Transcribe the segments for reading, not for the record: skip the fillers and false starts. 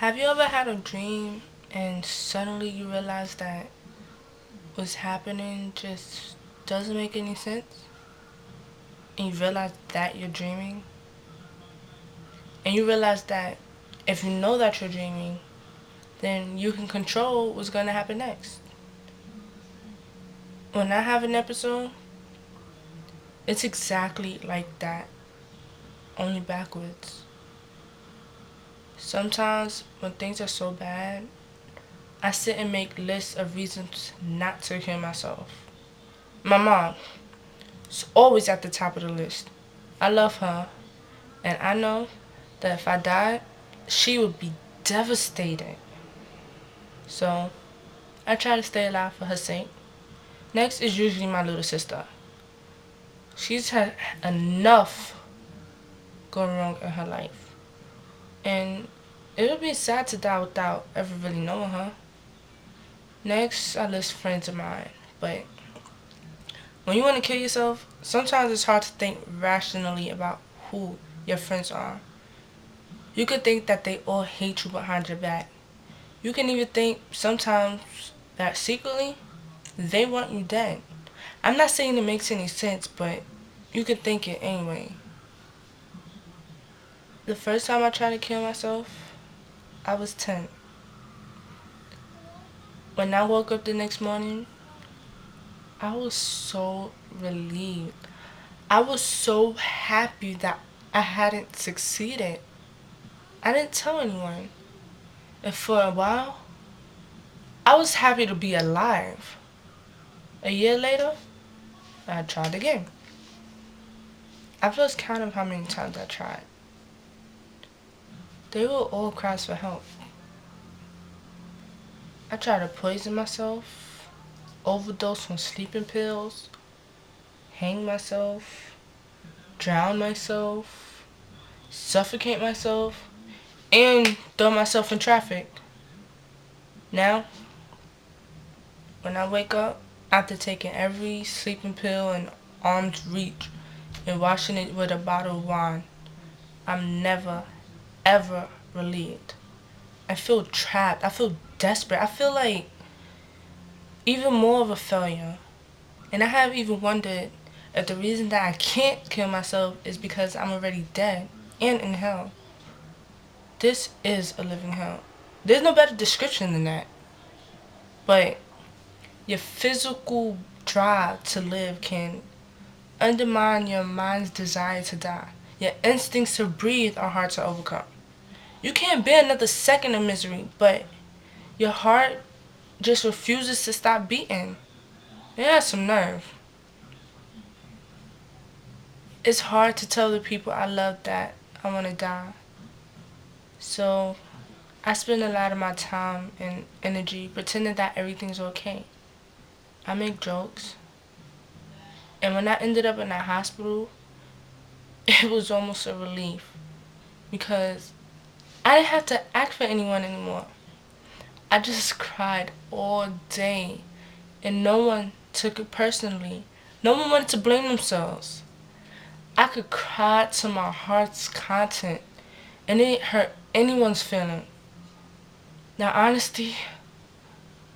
Have you ever had a dream and suddenly you realize that what's happening just doesn't make any sense? And you realize that you're dreaming? And you realize that if you know that you're dreaming, then you can control what's going to happen next. When I have an episode, it's exactly like that, only backwards. Sometimes when things are so bad, I sit and make lists of reasons not to kill myself. My mom is always at the top of the list. I love her, and I know that if I died, she would be devastated. So I try to stay alive for her sake. Next is usually my little sister. She's had enough going wrong in her life. And it would be sad to die without ever really knowing her. Next, I list friends of mine. But when you want to kill yourself, sometimes it's hard to think rationally about who your friends are. You could think that they all hate you behind your back. You can even think sometimes that secretly they want you dead. I'm not saying it makes any sense, but you could think it anyway. The first time I tried to kill myself, I was 10. When I woke up the next morning, I was so relieved. I was so happy that I hadn't succeeded. I didn't tell anyone. And for a while, I was happy to be alive. A year later, I tried again. I've lost count of how many times I tried. They were all cries for help. I tried to poison myself, overdose on sleeping pills, hang myself, drown myself, suffocate myself, and throw myself in traffic. Now, when I wake up, after taking every sleeping pill in arm's reach and washing it with a bottle of wine, I'm never, ever relieved. I feel trapped. I feel desperate. I feel like even more of a failure. And I have even wondered if the reason that I can't kill myself is because I'm already dead and in hell. This is a living hell. There's no better description than that. But your physical drive to live can undermine your mind's desire to die. Your instincts to breathe are hard to overcome. You can't bear another second of misery, but your heart just refuses to stop beating. It has some nerve. It's hard to tell the people I love that I want to die. So I spend a lot of my time and energy pretending that everything's okay. I make jokes. And when I ended up in that hospital, it was almost a relief because I didn't have to act for anyone anymore. I just cried all day and no one took it personally. No one wanted to blame themselves. I could cry to my heart's content and it didn't hurt anyone's feeling. Now honesty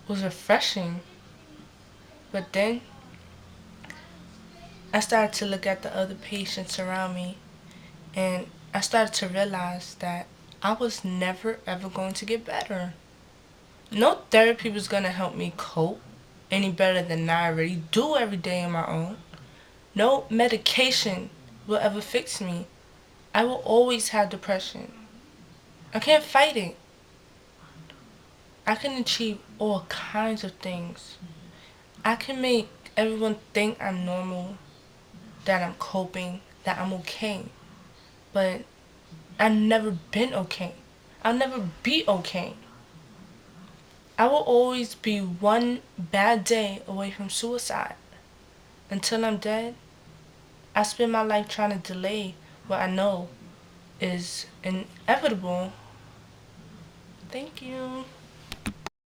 was refreshing. But then I started to look at the other patients around me and I started to realize that I was never ever going to get better. No therapy was going to help me cope any better than I already do every day on my own. No medication will ever fix me. I will always have depression. I can't fight it. I can achieve all kinds of things. I can make everyone think I'm normal, that I'm coping, that I'm okay. But I've never been okay. I'll never be okay. I will always be one bad day away from suicide. Until I'm dead, I spend my life trying to delay what I know is inevitable. Thank you.